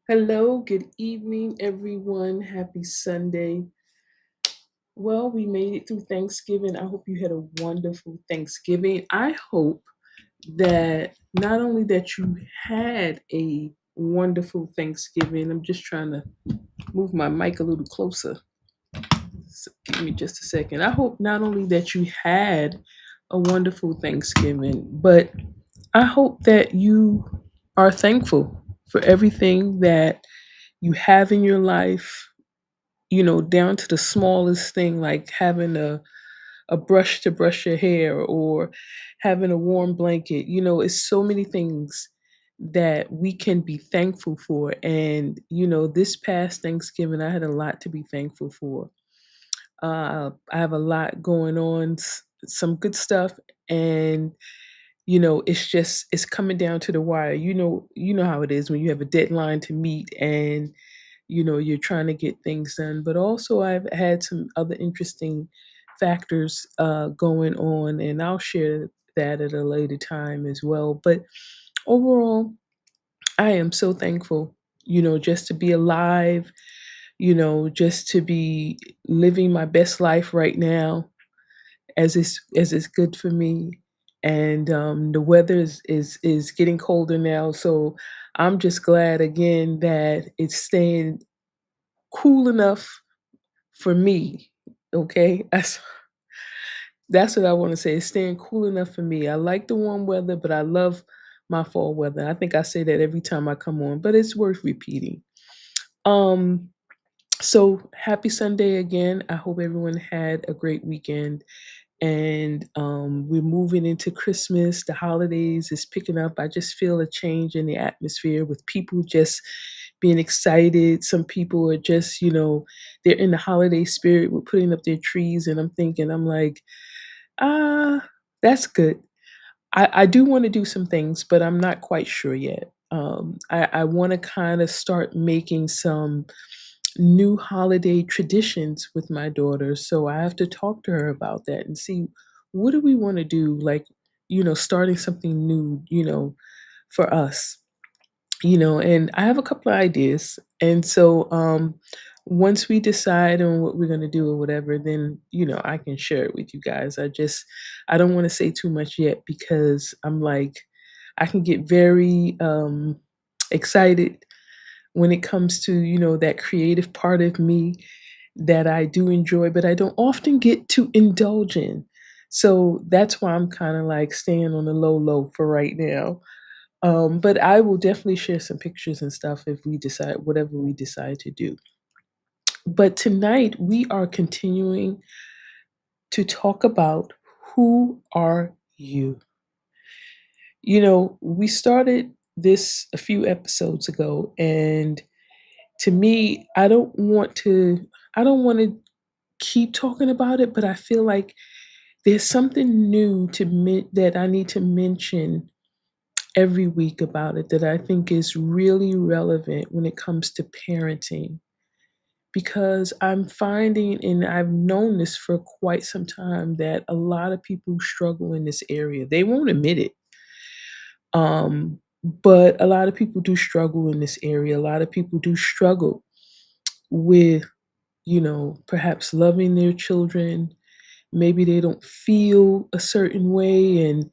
Hello, good evening, everyone. Happy Sunday. Well, we made it through Thanksgiving. I hope you had a wonderful Thanksgiving. I hope that not only that you had a wonderful Thanksgiving, I'm just trying to move my mic a little closer. So give me just a second. I hope not only that you had a wonderful Thanksgiving, but I hope that you are thankful for everything that you have in your life, down to the smallest thing like having a brush to brush your hair or having a warm blanket. It's so many things that we can be thankful for. And, this past Thanksgiving, I had a lot to be thankful for. I have a lot going on, some good stuff. And, it's coming down to the wire. You know how it is when you have a deadline to meet and you're trying to get things done. But also I've had some other interesting factors going on, and I'll share that at a later time as well. But overall, I am so thankful, just to be alive, just to be living my best life right now, as it's good for me. And the weather is getting colder now, so I'm just glad again that it's staying cool enough for me. Okay, that's what I want to say. It's staying cool enough for me. I like the warm weather, but I love my fall weather. I think I say that every time I come on, but it's worth repeating. Um, so happy Sunday again. I hope everyone had a great weekend. And we're moving into Christmas. The holidays is picking up. I just feel a change in the atmosphere with people just being excited. Some people are just, they're in the holiday spirit with putting up their trees. And I'm like, ah, that's good. I do want to do some things, but I'm not quite sure yet. I want to kind of start making some new holiday traditions with my daughter. So I have to talk to her about that and see what do we want to do, like, starting something new, for us, and I have a couple of ideas. And so once we decide on what we're going to do or whatever, then, I can share it with you guys. I don't want to say too much yet because I'm like, I can get very excited when it comes to, that creative part of me that I do enjoy, but I don't often get to indulge in. So that's why I'm kind of like staying on the low for right now. But I will definitely share some pictures and stuff if we decide whatever we decide to do. But tonight we are continuing to talk about who are you. We started this a few episodes ago, and to me, I don't want to keep talking about it, but I feel like there's something new that I need to mention every week about it that I think is really relevant when it comes to parenting. Because I'm finding, and I've known this for quite some time, that a lot of people struggle in this area. They won't admit it. But a lot of people do struggle in this area. A lot of people do struggle with, perhaps loving their children. Maybe they don't feel a certain way, and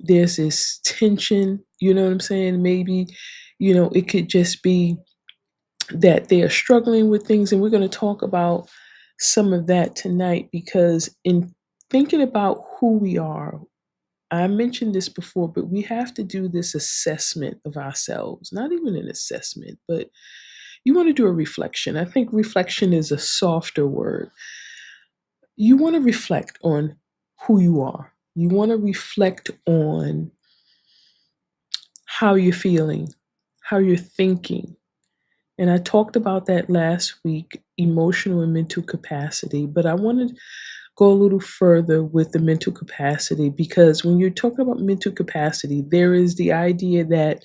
there's this tension, you know what I'm saying? Maybe, it could just be that they are struggling with things. And we're going to talk about some of that tonight because, in thinking about who we are, I mentioned this before, but we have to do this assessment of ourselves. Not even an assessment, but you want to do a reflection. I think reflection is a softer word. You want to reflect on who you are. You want to reflect on how you're feeling, how you're thinking. And I talked about that last week, emotional and mental capacity. But I want to go a little further with the mental capacity because when you're talking about mental capacity, there is the idea that,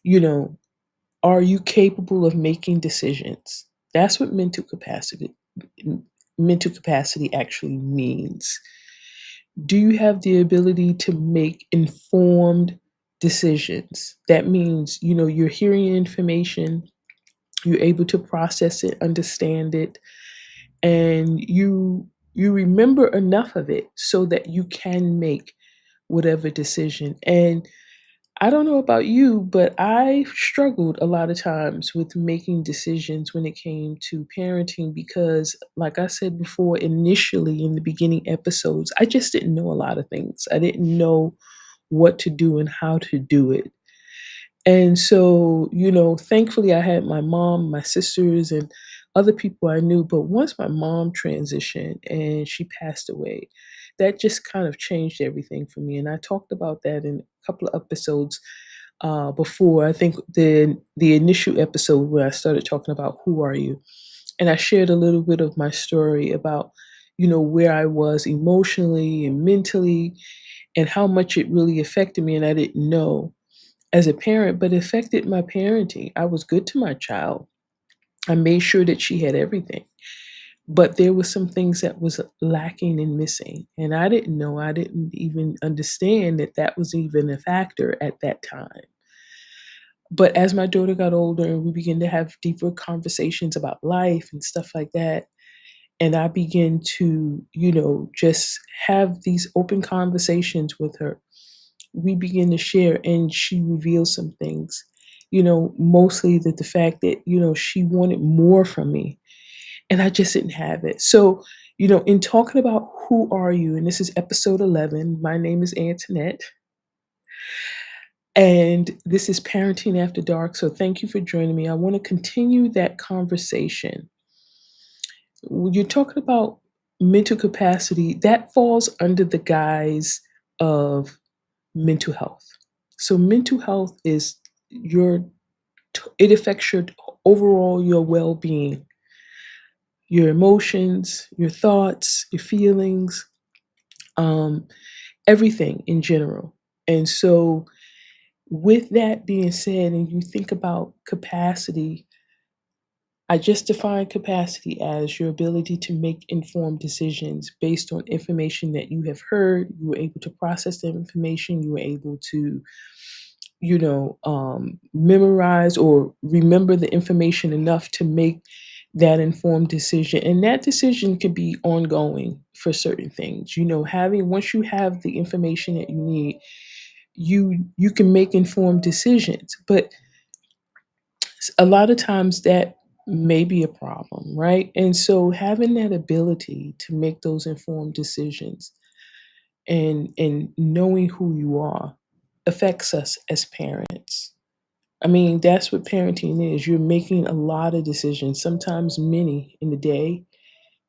you know, are you capable of making decisions? That's what mental capacity actually means. Do you have the ability to make informed decisions. That means, you're hearing information, you're able to process it, understand it, and you remember enough of it so that you can make whatever decision. And I don't know about you, but I struggled a lot of times with making decisions when it came to parenting because, like I said before, initially in the beginning episodes, I just didn't know a lot of things. I didn't know what to do and how to do it. And so, thankfully, I had my mom, my sisters, and other people I knew. But once my mom transitioned and she passed away, that just kind of changed everything for me. And I talked about that in a couple of episodes before. I think the initial episode where I started talking about who are you, and I shared a little bit of my story about where I was emotionally and mentally, and how much it really affected me, and I didn't know as a parent, but it affected my parenting. I was good to my child. I made sure that she had everything. But there were some things that was lacking and missing. And I didn't know, I didn't even understand that that was even a factor at that time. But as my daughter got older and we began to have deeper conversations about life and stuff like that, and I began to, just have these open conversations with her, we begin to share, and she reveals some things, mostly that the fact that, she wanted more from me and I just didn't have it. So, in talking about who are you, and this is episode 11, my name is Antoinette, and this is Parenting After Dark. So, thank you for joining me. I want to continue that conversation. When you're talking about mental capacity, that falls under the guise of mental health. So mental health is your it affects your overall your well-being, your emotions, your thoughts, your feelings, um, everything in general. And so with that being said, and you think about capacity, I just define capacity as your ability to make informed decisions based on information that you have heard. You were able to process that information. You were able to, memorize or remember the information enough to make that informed decision. And that decision could be ongoing for certain things. Having once you have the information that you need, you can make informed decisions. But a lot of times that may be a problem, right? And so having that ability to make those informed decisions and knowing who you are affects us as parents. I mean, that's what parenting is. You're making a lot of decisions, sometimes many in a day,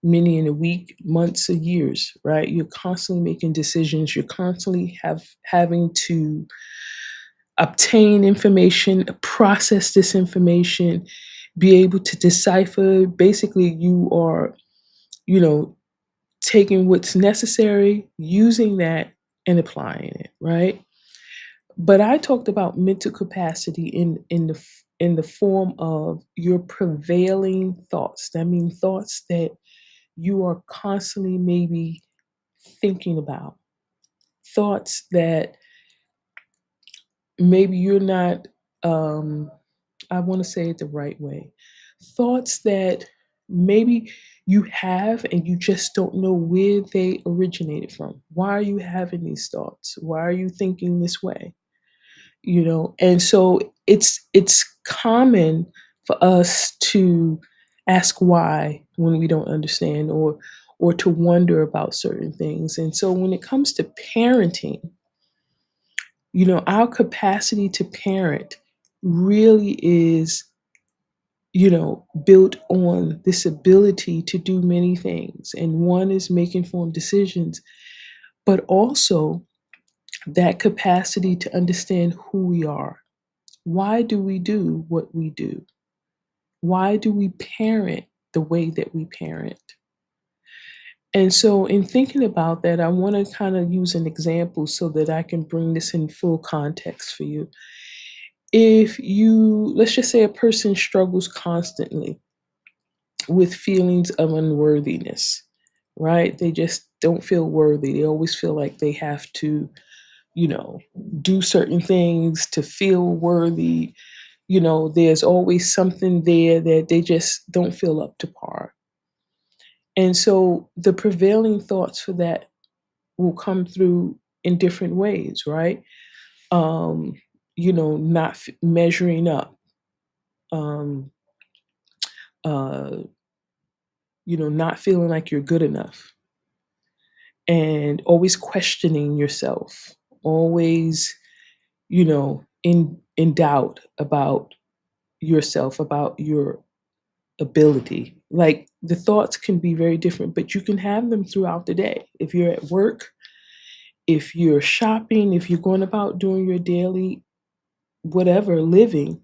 many in a week, months, or years, right? You're constantly making decisions. You're constantly having to obtain information, process this information, be able to decipher. Basically, you are, you know, taking what's necessary, using that, and applying it, right? But I talked about mental capacity in the form of your prevailing thoughts. That means thoughts that you are constantly maybe thinking about, thoughts that maybe you're not um I want to say it the right way. Thoughts that maybe you have and you just don't know where they originated from. Why are you having these thoughts? Why are you thinking this way? And so it's common for us to ask why when we don't understand, or to wonder about certain things. And so when it comes to parenting, our capacity to parent really is, built on this ability to do many things. And one is making informed decisions, but also that capacity to understand who we are. Why do we do what we do? Why do we parent the way that we parent? And so, in thinking about that, I want to kind of use an example so that I can bring this in full context for you. If let's just say a person struggles constantly with feelings of unworthiness, right? They just don't feel worthy. They always feel like they have to you know, do certain things to feel worthy. There's always something there that they just don't feel up to par. And so the prevailing thoughts for that will come through in different ways, right? Um, not measuring up, um, uh, not feeling like you're good enough, and always questioning yourself, always, in doubt about yourself, about your ability. Like the thoughts can be very different, but you can have them throughout the day. If you're at work, if you're shopping, if you're going about doing your daily whatever living,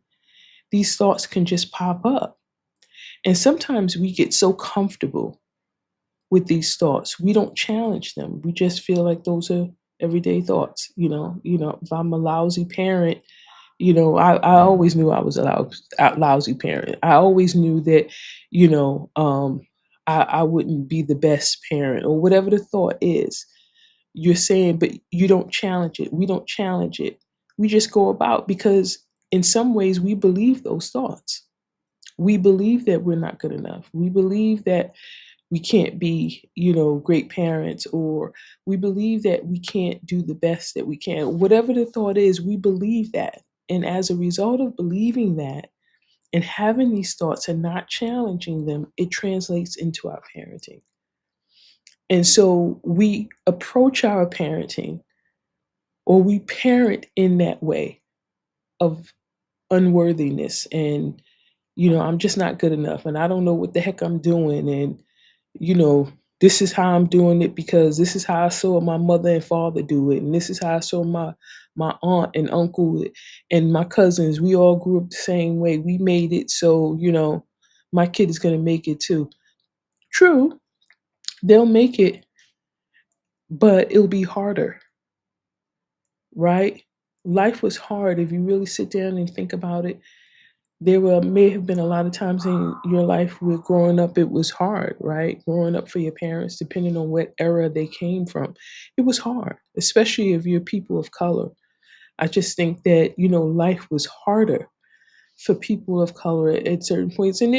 these thoughts can just pop up. And sometimes we get so comfortable with these thoughts, we don't challenge them. We just feel like those are everyday thoughts. If I'm a lousy parent, I always knew I was a lousy parent. I always knew that, you know, um, I wouldn't be the best parent or whatever the thought is. You're saying, but you don't challenge it. We don't challenge it. We just go about because in some ways we believe those thoughts. We believe that we're not good enough. We believe that we can't be, great parents, or we believe that we can't do the best that we can. Whatever the thought is, we believe that. And as a result of believing that and having these thoughts and not challenging them, it translates into our parenting. And so we approach our parenting, or we parent in that way of unworthiness and, I'm just not good enough and I don't know what the heck I'm doing. And you know, this is how I'm doing it because this is how I saw my mother and father do it, and this is how I saw my aunt and uncle and my cousins. We all grew up the same way. We made it, so my kid is gonna make it too. True, they'll make it, but it'll be harder, right? Life was hard if you really sit down and think about it. There were may have been a lot of times in your life where growing up it was hard, right? Growing up for your parents, depending on what era they came from, it was hard, especially if you're people of color. I just think that, life was harder for people of color at certain points. And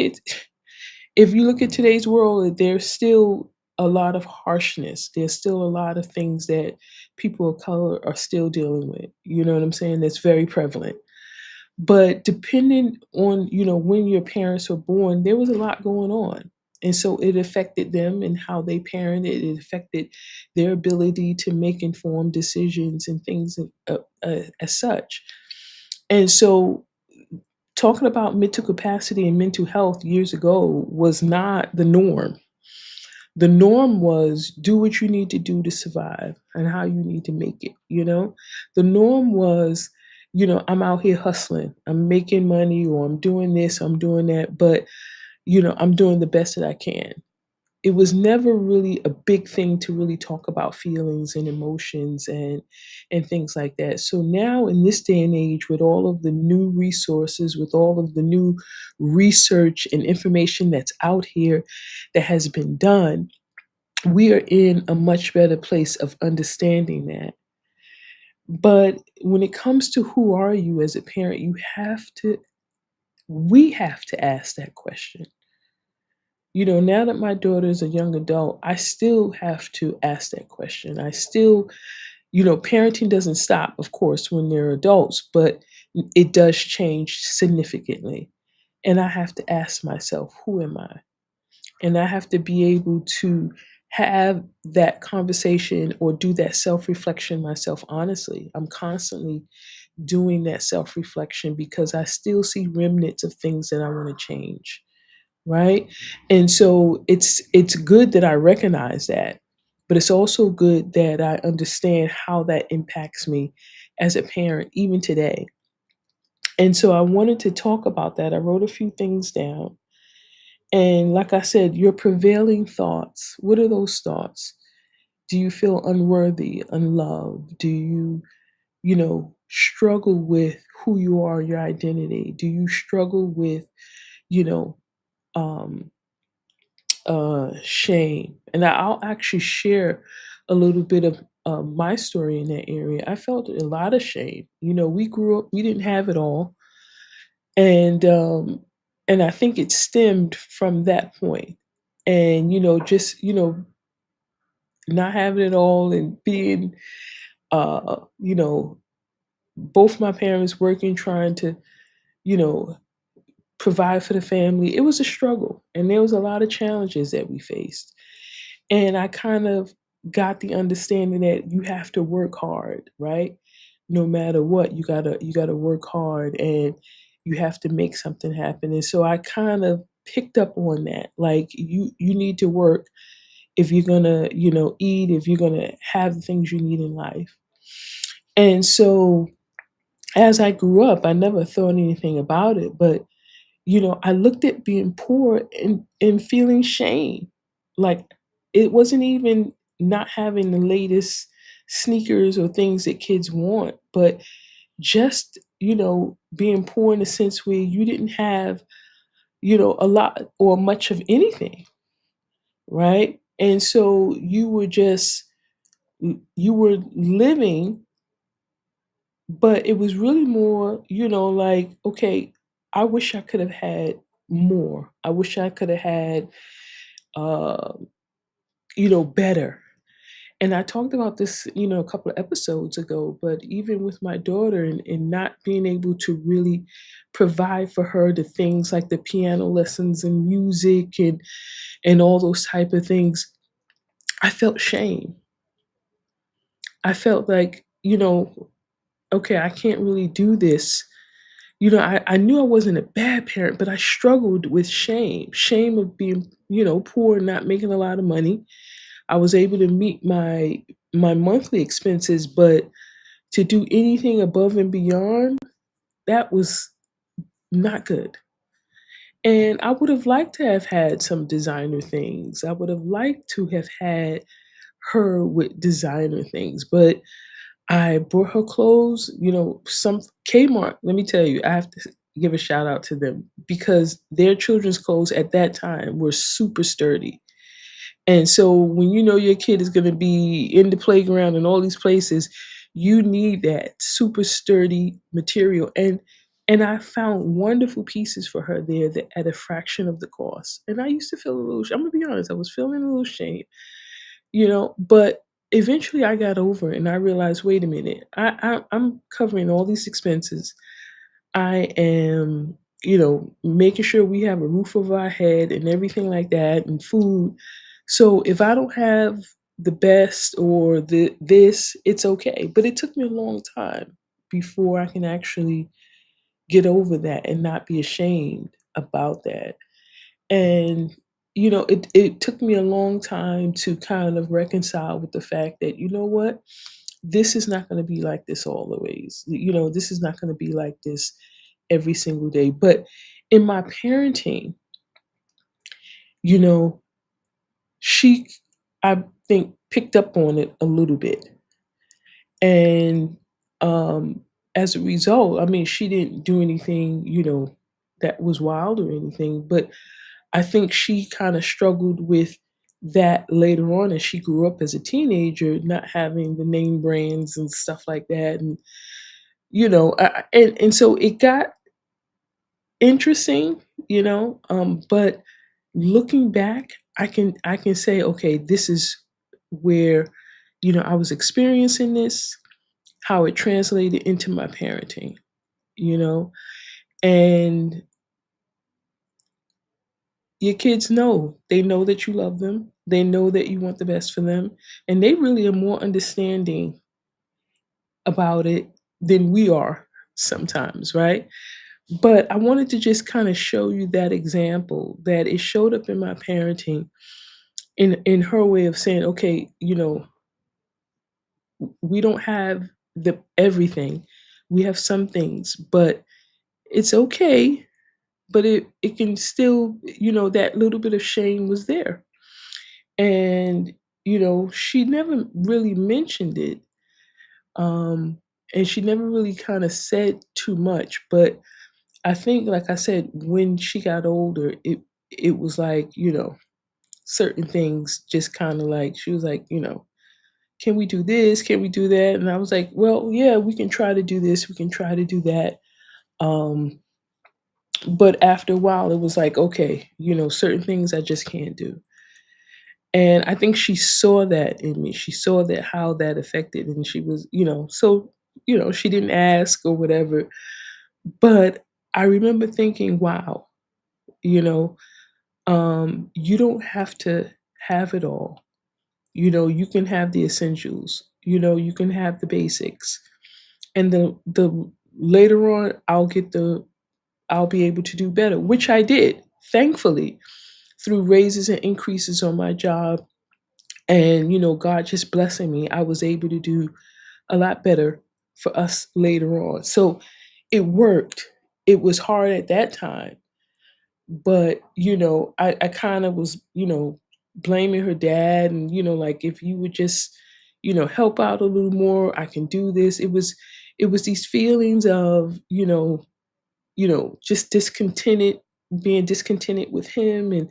if you look at today's world, there's still a lot of harshness. There's still a lot of things that people of color are still dealing with. You know what I'm saying? That's very prevalent. But depending on, when your parents were born, there was a lot going on. And so it affected them and how they parented. It affected their ability to make informed decisions and things as such. And so talking about mental capacity and mental health years ago was not the norm. The norm was do what you need to do to survive and how you need to make it, The norm was, I'm out here hustling, I'm making money, or I'm doing this, I'm doing that, but, I'm doing the best that I can. It was never really a big thing to really talk about feelings and emotions and things like that. So now in this day and age, with all of the new resources, with all of the new research and information that's out here that has been done, we are in a much better place of understanding that. But when it comes to who are you as a parent, we have to ask that question. Now that my daughter is a young adult, I still have to ask that question. I still, parenting doesn't stop, of course, when they're adults, but it does change significantly. And I have to ask myself, who am I? And I have to be able to have that conversation or do that self reflection myself honestly. I'm constantly doing that self reflection because I still see remnants of things that I want to change. Right. And so it's good that I recognize that, but it's also good that I understand how that impacts me as a parent, even today. And so I wanted to talk about that. I wrote a few things down. And like I said, your prevailing thoughts, what are those thoughts? Do you feel unworthy, unloved? Do you, struggle with who you are, your identity? Do you struggle with, you know, um, shame? And I'll actually share a little bit of my story in that area. I felt a lot of shame. We grew up, we didn't have it all, and I think it stemmed from that point. And just not having it all and being, you know, both my parents working, trying to, you know, provide for the family. It was a struggle, and there was a lot of challenges that we faced. And I kind of got the understanding that you have to work hard, right? No matter what, you gotta work hard, and you have to make something happen. And so I kind of picked up on that. Like, you need to work if you're gonna, eat, if you're gonna have the things you need in life. And so as I grew up, I never thought anything about it, but I looked at being poor and feeling shame. Like, it wasn't even not having the latest sneakers or things that kids want, but just, being poor in the sense where you didn't have, a lot or much of anything, right? And so you were living, but it was really more, like, okay, I wish I could have had more. I wish I could have had, uh, better. And I talked about this, a couple of episodes ago, but even with my daughter, and not being able to really provide for her the things like the piano lessons and music and all those type of things, I felt shame. I felt like, okay, I can't really do this. I knew I wasn't a bad parent, but I struggled with shame of being, poor and not making a lot of money. I was able to meet my monthly expenses, but to do anything above and beyond, that was not good. And I would have liked to have had some designer things. I would have liked to have had her with designer things, but I bought her clothes, some Kmart. Let me tell you, I have to give a shout out to them because their children's clothes at that time were super sturdy. And so when you know your kid is going to be in the playground and all these places, you need that super sturdy material. And I found wonderful pieces for her there that at a fraction of the cost. And I used to feel a little. I'm gonna be honest, I was feeling a little shame, but eventually I got over it and I realized, wait a minute, I'm covering all these expenses. I am, making sure we have a roof over our head and everything like that and food. So if I don't have the best or this, it's okay. But it took me a long time before I can actually get over that and not be ashamed about that. And it took me a long time to kind of reconcile with the fact that, what, this is not going to be like this always. This is not going to be like this every single day. But in my parenting, you know, she, I think, picked up on it a little bit. And as a result, I mean, she didn't do anything, that was wild or anything, but I think she kind of struggled with that later on as she grew up as a teenager, not having the name brands and stuff like that. And, and so it got interesting, but looking back, I can say, okay, this is where, I was experiencing this, how it translated into my parenting, you know, and your kids know. They know that you love them. They know that you want the best for them. And they really are more understanding about it than we are sometimes, right? But I wanted to just kind of show you that example that it showed up in my parenting in her way of saying, okay, we don't have the everything. We have some things, but it's okay. But it can still, that little bit of shame was there. And she never really mentioned it, um and she never really kind of said too much, but I think, like I said, when she got older, it was like, certain things just kind of like, she was like, can we do this? Can we do that? And I was like, well, yeah, we can try to do this. We can try to do that. Um, but after a while, it was like, okay, certain things I just can't do. And I think she saw that in me. She saw that how that affected, and she was, so, she didn't ask or whatever. But I remember thinking, wow, you know, you don't have to have it all. You can have the essentials. You can have the basics, and the later on, I'll be able to do better, which I did, thankfully, through raises and increases on my job, and God just blessing me. I was able to do a lot better for us later on. So it worked. It was hard at that time, but I kind of was blaming her dad, and like, if you would just help out a little more, I can do this. It was these feelings of just discontented, being discontented with him, and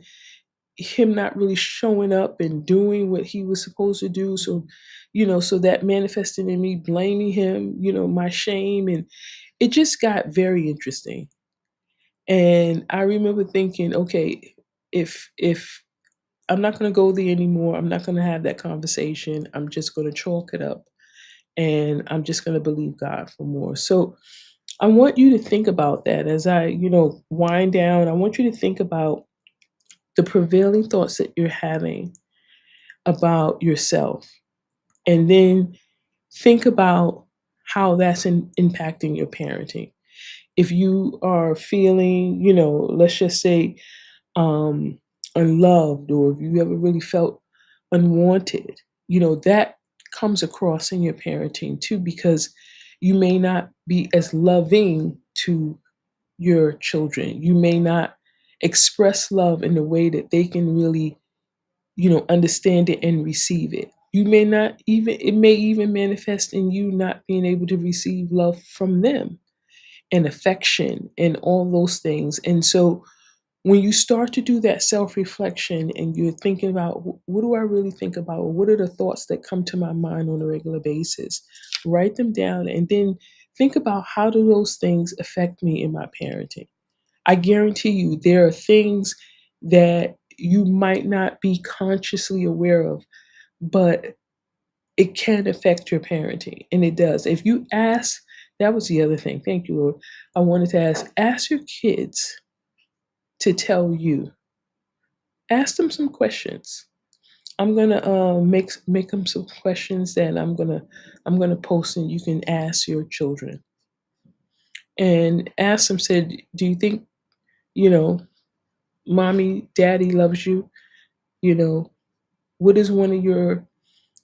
him not really showing up and doing what he was supposed to do. So so that manifested in me blaming him, my shame, and it just got very interesting. And I remember thinking, okay, if I'm not going to go there anymore, I'm not going to have that conversation. I'm just going to chalk it up, and I'm just going to believe God for more. So I want you to think about that as I, wind down. I want you to think about the prevailing thoughts that you're having about yourself, and then think about how that's impacting your parenting. If you are feeling, let's just say, um, unloved, or if you ever really felt unwanted, that comes across in your parenting too, because you may not be as loving to your children. You may not express love in a way that they can really, understand it and receive it. You may not even, it may even manifest in you not being able to receive love from them and affection and all those things. And so when you start to do that self reflection and you're thinking about, what do I really think about? What are the thoughts that come to my mind on a regular basis? Write them down, and then think about, how do those things affect me in my parenting? I guarantee you there are things that you might not be consciously aware of, but it can affect your parenting, and it does. If you ask, that was the other thing. Thank you, Lord. I wanted to ask your kids to tell you. Ask them some questions. I'm gonna make them some questions that I'm gonna post, and you can ask your children and ask them. Said, do you think you know, mommy, daddy loves you? You know, what is one of your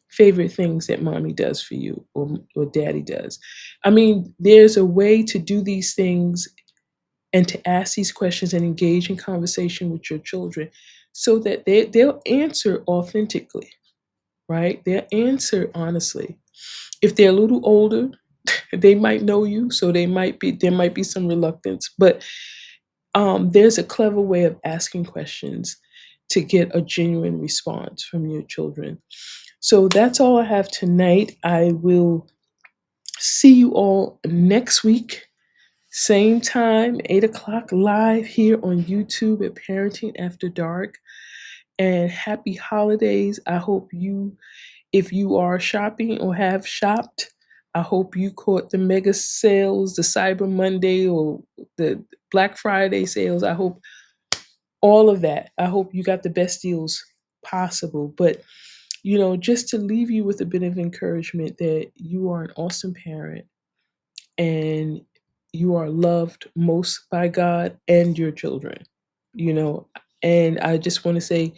favorite things that mommy does for you, or daddy does? I mean, there's a way to do these things and to ask these questions and engage in conversation with your children, so that they'll answer authentically, right? They'll answer honestly. If they're a little older, they might know you, so there might be some reluctance, but there's a clever way of asking questions to get a genuine response from your children. So that's all I have tonight. I will see you all next week, same time, 8 o'clock, live here on YouTube at Parenting After Dark. And happy holidays. I hope you, if you are shopping or have shopped, I hope you caught the mega sales, the Cyber Monday or the Black Friday sales. I hope all of that. I hope you got the best deals possible. But, just to leave you with a bit of encouragement that you are an awesome parent, and you are loved most by God and your children, you know. And I just want to say,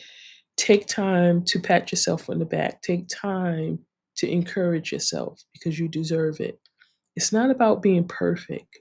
take time to pat yourself on the back. Take time to encourage yourself, because you deserve it. It's not about being perfect.